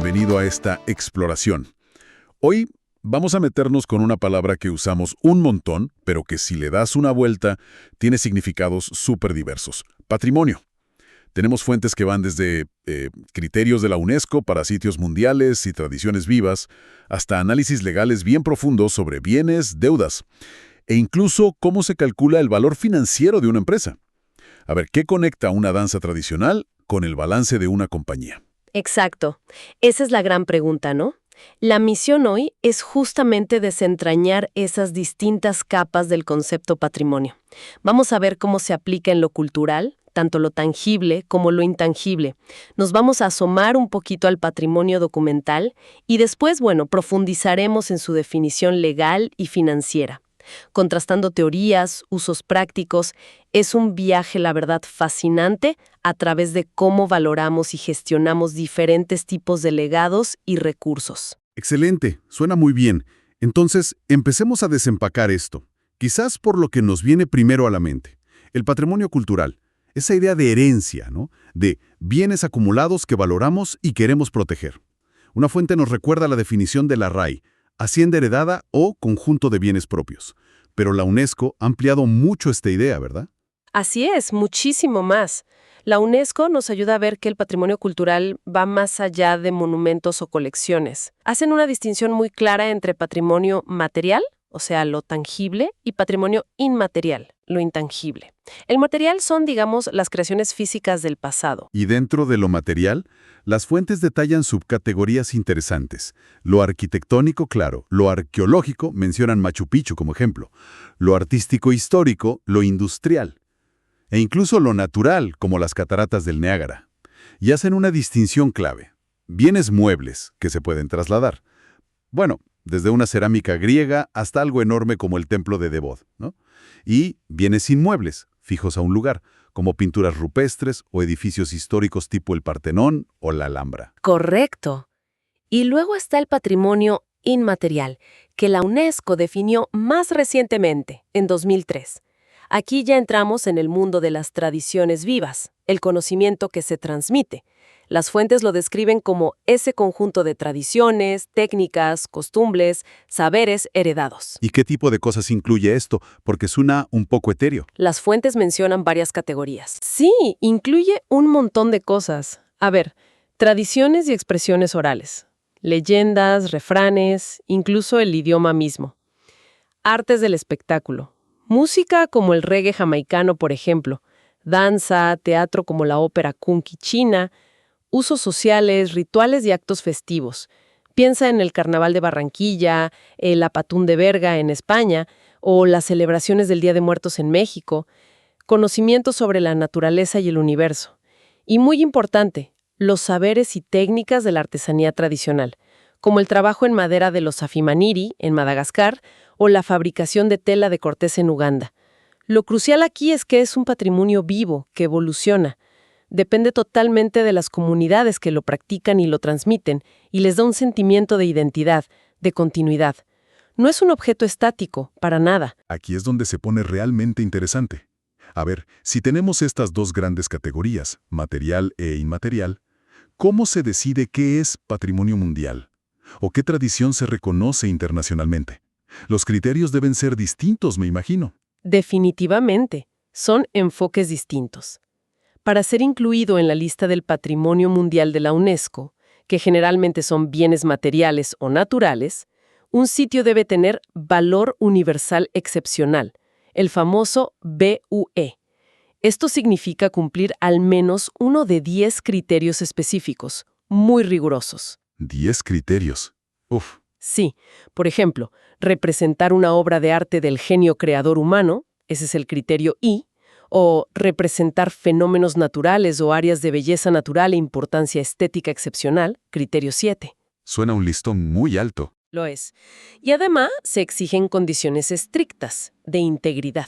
bienvenido a esta exploración. Hoy vamos a meternos con una palabra que usamos un montón, pero que si le das una vuelta, tiene significados súper diversos. Patrimonio. Tenemos fuentes que van desde criterios de la UNESCO para sitios mundiales y tradiciones vivas, hasta análisis legales bien profundos sobre bienes, deudas, e incluso cómo se calcula el valor financiero de una empresa. A ver, ¿qué conecta una danza tradicional con el balance de una compañía? Exacto. Esa es la gran pregunta, ¿no? La misión hoy es justamente desentrañar esas distintas capas del concepto patrimonio. Vamos a ver cómo se aplica en lo cultural, tanto lo tangible como lo intangible. Nos vamos a asomar un poquito al patrimonio documental y después, profundizaremos en su definición legal y financiera. Contrastando teorías, usos prácticos, es un viaje, la verdad, fascinante a través de cómo valoramos y gestionamos diferentes tipos de legados y recursos. Excelente, suena muy bien. Entonces, empecemos a desempacar esto. Quizás por lo que nos viene primero a la mente. El patrimonio cultural. Esa idea de herencia, ¿no? De bienes acumulados que valoramos y queremos proteger. Una fuente nos recuerda la definición de la RAI, hacienda heredada o conjunto de bienes propios. Pero la UNESCO ha ampliado mucho esta idea, ¿verdad? Así es, muchísimo más. La UNESCO nos ayuda a ver que el patrimonio cultural va más allá de monumentos o colecciones. Hacen una distinción muy clara entre patrimonio material, o sea, lo tangible, y patrimonio inmaterial, lo intangible. El material son, digamos, las creaciones físicas del pasado. Y dentro de lo material, las fuentes detallan subcategorías interesantes. Lo arquitectónico, claro. Lo arqueológico, mencionan Machu Picchu como ejemplo. Lo artístico histórico, lo industrial. E incluso lo natural, como las cataratas del Niágara. Y hacen una distinción clave. Bienes muebles, que se pueden trasladar. Bueno, desde una cerámica griega hasta algo enorme como el templo de Devot, ¿no? Y bienes inmuebles, fijos a un lugar, como pinturas rupestres o edificios históricos tipo el Partenón o la Alhambra. Correcto. Y luego está el patrimonio inmaterial, que la UNESCO definió más recientemente, en 2003. Aquí ya entramos en el mundo de las tradiciones vivas, el conocimiento que se transmite. Las fuentes lo describen como ese conjunto de tradiciones, técnicas, costumbres, saberes heredados. ¿Y qué tipo de cosas incluye esto? Porque suena un poco etéreo. Las fuentes mencionan varias categorías. Sí, incluye un montón de cosas. A ver, tradiciones y expresiones orales, leyendas, refranes, incluso el idioma mismo. Artes del espectáculo. Música como el reggae jamaicano, por ejemplo. Danza, teatro como la ópera kunqui china. Usos sociales, rituales y actos festivos. Piensa en el Carnaval de Barranquilla, el Apatún de Berga en España, o las celebraciones del Día de Muertos en México. Conocimiento sobre la naturaleza y el universo. Y muy importante, los saberes y técnicas de la artesanía tradicional, como el trabajo en madera de los Afimaniri, en Madagascar, o la fabricación de tela de cortés en Uganda. Lo crucial aquí es que es un patrimonio vivo, que evoluciona. Depende totalmente de las comunidades que lo practican y lo transmiten, y les da un sentimiento de identidad, de continuidad. No es un objeto estático, para nada. Aquí es donde se pone realmente interesante. A ver, si tenemos estas dos grandes categorías, material e inmaterial, ¿cómo se decide qué es patrimonio mundial? ¿O qué tradición se reconoce internacionalmente? Los criterios deben ser distintos, me imagino. Definitivamente, son enfoques distintos. Para ser incluido en la lista del Patrimonio Mundial de la UNESCO, que generalmente son bienes materiales o naturales, un sitio debe tener valor universal excepcional, el famoso BUE. Esto significa cumplir al menos uno de 10 criterios específicos, muy rigurosos. 10 criterios. Uf. Sí, por ejemplo, representar una obra de arte del genio creador humano, ese es el criterio I, o representar fenómenos naturales o áreas de belleza natural e importancia estética excepcional, criterio 7. Suena un listón muy alto. Lo es. Y además se exigen condiciones estrictas de integridad.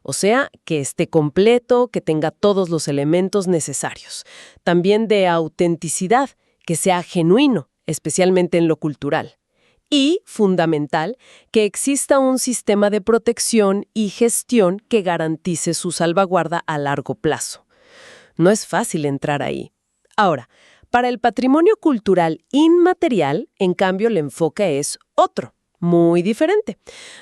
O sea, que esté completo, que tenga todos los elementos necesarios. También de autenticidad, que sea genuino, especialmente en lo cultural. Y, fundamental, que exista un sistema de protección y gestión que garantice su salvaguarda a largo plazo. No es fácil entrar ahí. Ahora, Para el patrimonio cultural inmaterial, en cambio, el enfoque es otro, muy diferente.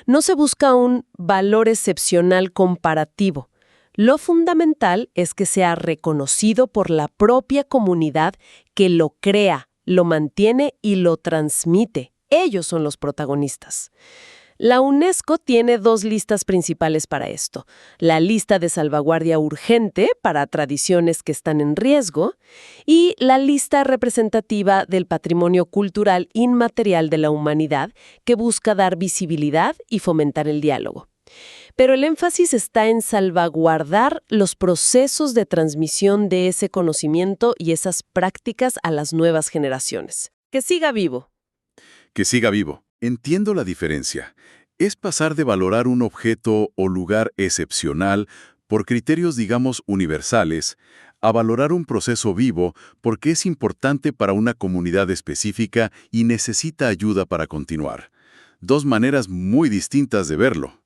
No se busca un valor excepcional comparativo. Lo fundamental es que sea reconocido por la propia comunidad que lo crea, lo mantiene y lo transmite. Ellos son los protagonistas. La UNESCO tiene 2 listas principales para esto. La lista de salvaguardia urgente para tradiciones que están en riesgo y la lista representativa del patrimonio cultural inmaterial de la humanidad que busca dar visibilidad y fomentar el diálogo. Pero el énfasis está en salvaguardar los procesos de transmisión de ese conocimiento y esas prácticas a las nuevas generaciones. Que siga vivo. Que siga vivo. Entiendo la diferencia. Es pasar de valorar un objeto o lugar excepcional por criterios, digamos, universales, a valorar un proceso vivo porque es importante para una comunidad específica y necesita ayuda para continuar. 2 maneras muy distintas de verlo.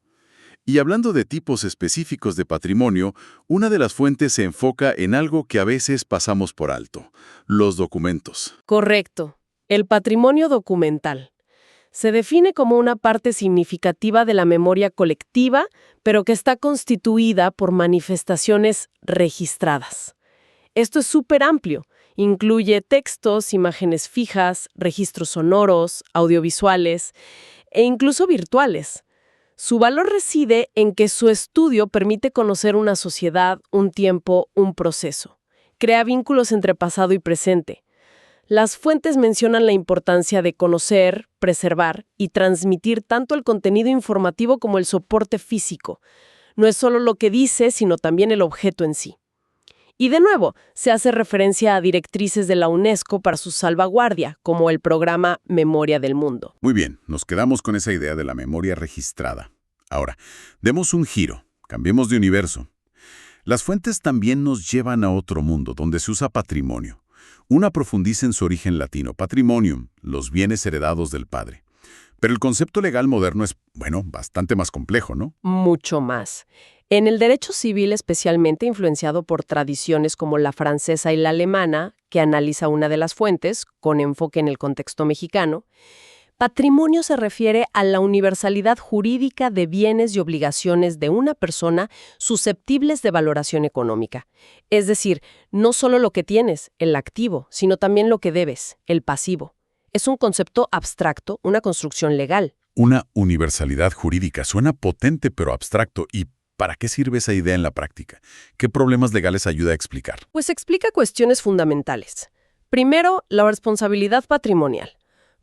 Y hablando de tipos específicos de patrimonio, una de las fuentes se enfoca en algo que a veces pasamos por alto: los documentos. Correcto. El patrimonio documental. Se define como una parte significativa de la memoria colectiva, pero que está constituida por manifestaciones registradas. Esto es súper amplio. Incluye textos, imágenes fijas, registros sonoros, audiovisuales e incluso virtuales. Su valor reside en que su estudio permite conocer una sociedad, un tiempo, un proceso. Crea vínculos entre pasado y presente. Las fuentes mencionan la importancia de conocer, preservar y transmitir tanto el contenido informativo como el soporte físico. No es solo lo que dice, sino también el objeto en sí. Y de nuevo, se hace referencia a directrices de la UNESCO para su salvaguardia, como el programa Memoria del Mundo. Muy bien, nos quedamos con esa idea de la memoria registrada. Ahora, demos un giro, cambiemos de universo. Las fuentes también nos llevan a otro mundo, donde se usa patrimonio. Una profundiza en su origen latino, patrimonium, los bienes heredados del padre. Pero el concepto legal moderno es, bastante más complejo, ¿no? Mucho más. En el derecho civil, especialmente influenciado por tradiciones como la francesa y la alemana, que analiza una de las fuentes, con enfoque en el contexto mexicano, patrimonio se refiere a la universalidad jurídica de bienes y obligaciones de una persona susceptibles de valoración económica. Es decir, no solo lo que tienes, el activo, sino también lo que debes, el pasivo. Es un concepto abstracto, una construcción legal. Una universalidad jurídica suena potente pero abstracto. ¿Y para qué sirve esa idea en la práctica? ¿Qué problemas legales ayuda a explicar? Pues explica cuestiones fundamentales. Primero, la responsabilidad patrimonial.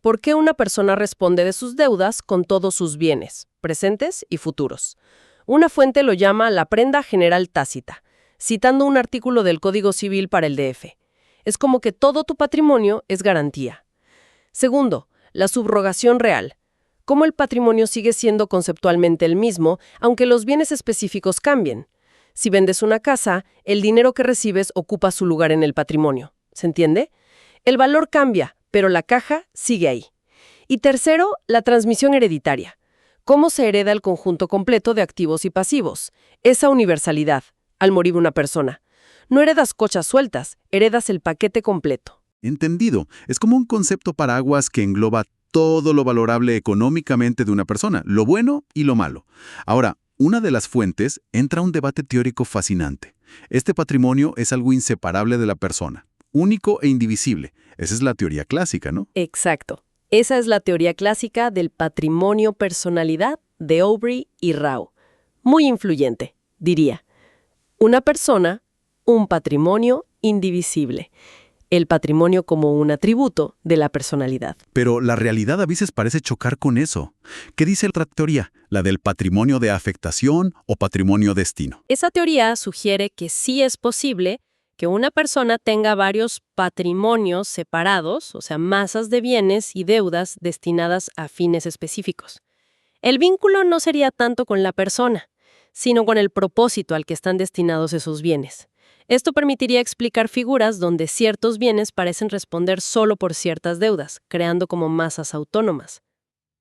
¿Por qué una persona responde de sus deudas con todos sus bienes, presentes y futuros? Una fuente lo llama la prenda general tácita, citando un artículo del Código Civil para el DF. Es como que todo tu patrimonio es garantía. Segundo, la subrogación real. Cómo el patrimonio sigue siendo conceptualmente el mismo, aunque los bienes específicos cambien. Si vendes una casa, el dinero que recibes ocupa su lugar en el patrimonio. ¿Se entiende? El valor cambia, pero la caja sigue ahí. Y tercero, la transmisión hereditaria. ¿Cómo se hereda el conjunto completo de activos y pasivos? Esa universalidad, al morir una persona. No heredas cochas sueltas, heredas el paquete completo. Entendido. Es como un concepto paraguas que engloba todo lo valorable económicamente de una persona, lo bueno y lo malo. Ahora, una de las fuentes entra un debate teórico fascinante. Este patrimonio es algo inseparable de la persona, único e indivisible. Esa es la teoría clásica, ¿no? Exacto. Esa es la teoría clásica del patrimonio-personalidad de Oubre y Rao. Muy influyente, diría. Una persona, un patrimonio indivisible. El patrimonio como un atributo de la personalidad. Pero la realidad a veces parece chocar con eso. ¿Qué dice otra teoría? ¿La del patrimonio de afectación o patrimonio destino? Esa teoría sugiere que sí es posible que una persona tenga varios patrimonios separados, o sea, masas de bienes y deudas destinadas a fines específicos. El vínculo no sería tanto con la persona, sino con el propósito al que están destinados esos bienes. Esto permitiría explicar figuras donde ciertos bienes parecen responder solo por ciertas deudas, creando como masas autónomas.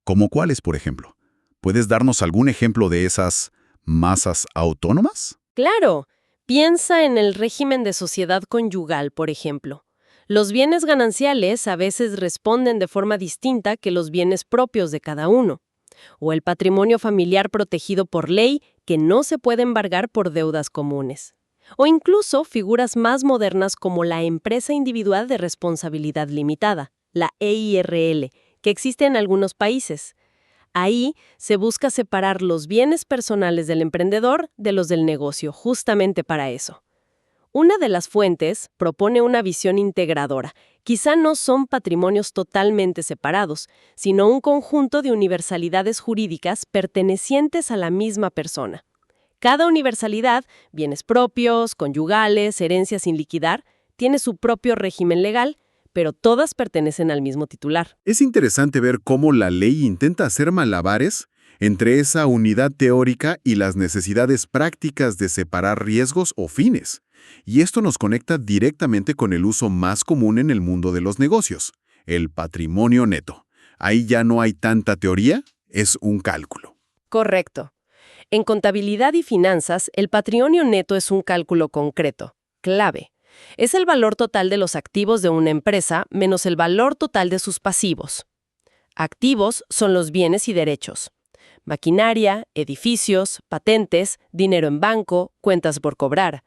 ¿Cómo cuáles, por ejemplo? ¿Puedes darnos algún ejemplo de esas masas autónomas? Claro. Piensa en el régimen de sociedad conyugal, por ejemplo. Los bienes gananciales a veces responden de forma distinta que los bienes propios de cada uno, o el patrimonio familiar protegido por ley que no se puede embargar por deudas comunes. O incluso figuras más modernas como la empresa individual de responsabilidad limitada, la EIRL, que existe en algunos países. Ahí se busca separar los bienes personales del emprendedor de los del negocio, justamente para eso. Una de las fuentes propone una visión integradora. Quizá no son patrimonios totalmente separados, sino un conjunto de universalidades jurídicas pertenecientes a la misma persona. Cada universalidad, bienes propios, conyugales, herencias sin liquidar, tiene su propio régimen legal, pero todas pertenecen al mismo titular. Es interesante ver cómo la ley intenta hacer malabares entre esa unidad teórica y las necesidades prácticas de separar riesgos o fines. Y esto nos conecta directamente con el uso más común en el mundo de los negocios, el patrimonio neto. Ahí ya no hay tanta teoría, es un cálculo. Correcto. En contabilidad y finanzas, el patrimonio neto es un cálculo concreto, clave. Es el valor total de los activos de una empresa menos el valor total de sus pasivos. Activos son los bienes y derechos. Maquinaria, edificios, patentes, dinero en banco, cuentas por cobrar.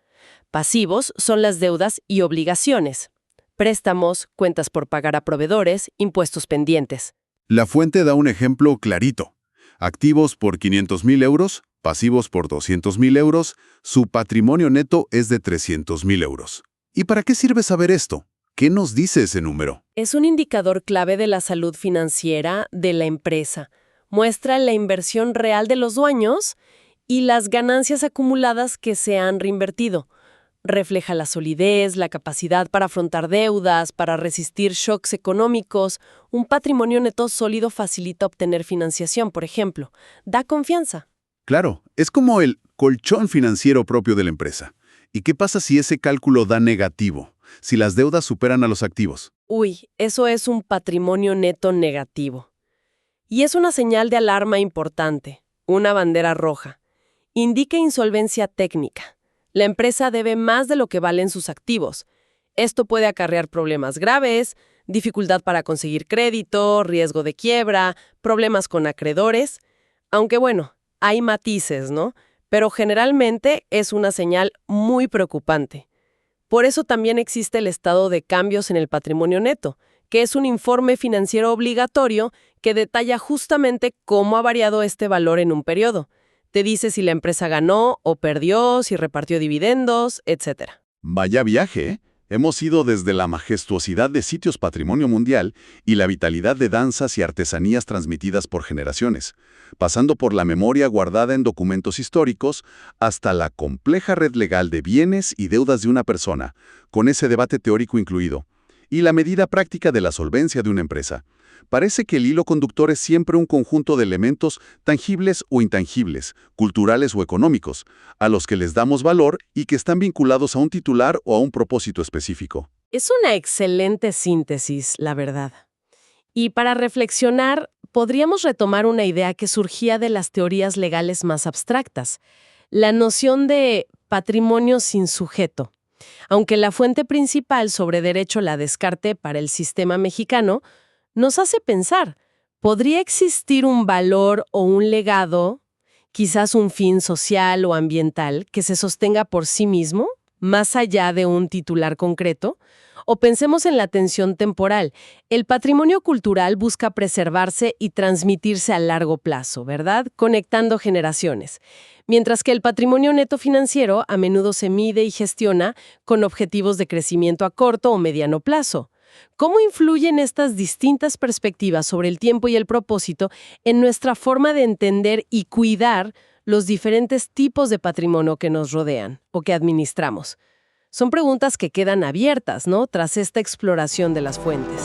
Pasivos son las deudas y obligaciones. Préstamos, cuentas por pagar a proveedores, impuestos pendientes. La fuente da un ejemplo clarito. Activos por 500.000 euros, pasivos por 200.000 euros, su patrimonio neto es de 300.000 euros. ¿Y para qué sirve saber esto? ¿Qué nos dice ese número? Es un indicador clave de la salud financiera de la empresa. Muestra la inversión real de los dueños y las ganancias acumuladas que se han reinvertido. Refleja la solidez, la capacidad para afrontar deudas, para resistir shocks económicos. Un patrimonio neto sólido facilita obtener financiación, por ejemplo. Da confianza. Claro, es como el colchón financiero propio de la empresa. ¿Y qué pasa si ese cálculo da negativo? Si las deudas superan a los activos. Uy, eso es un patrimonio neto negativo. Y es una señal de alarma importante, una bandera roja. Indica insolvencia técnica. La empresa debe más de lo que valen sus activos. Esto puede acarrear problemas graves, dificultad para conseguir crédito, riesgo de quiebra, problemas con acreedores. Aunque bueno, hay matices, ¿no? Pero generalmente es una señal muy preocupante. Por eso también existe el estado de cambios en el patrimonio neto, que es un informe financiero obligatorio que detalla justamente cómo ha variado este valor en un periodo. Te dice si la empresa ganó o perdió, si repartió dividendos, etc. Vaya viaje, ¿eh? Hemos ido desde la majestuosidad de sitios patrimonio mundial y la vitalidad de danzas y artesanías transmitidas por generaciones, pasando por la memoria guardada en documentos históricos hasta la compleja red legal de bienes y deudas de una persona, con ese debate teórico incluido, y la medida práctica de la solvencia de una empresa. Parece que el hilo conductor es siempre un conjunto de elementos tangibles o intangibles, culturales o económicos, a los que les damos valor y que están vinculados a un titular o a un propósito específico. Es una excelente síntesis, la verdad. Y para reflexionar, podríamos retomar una idea que surgía de las teorías legales más abstractas, la noción de patrimonio sin sujeto. Aunque la fuente principal sobre derecho la descarte para el sistema mexicano, nos hace pensar, ¿podría existir un valor o un legado, quizás un fin social o ambiental, que se sostenga por sí mismo, más allá de un titular concreto? O pensemos en la tensión temporal. El patrimonio cultural busca preservarse y transmitirse a largo plazo, ¿verdad? Conectando generaciones. Mientras que el patrimonio neto financiero a menudo se mide y gestiona con objetivos de crecimiento a corto o mediano plazo. ¿Cómo influyen estas distintas perspectivas sobre el tiempo y el propósito en nuestra forma de entender y cuidar los diferentes tipos de patrimonio que nos rodean o que administramos? Son preguntas que quedan abiertas, ¿no?, tras esta exploración de las fuentes.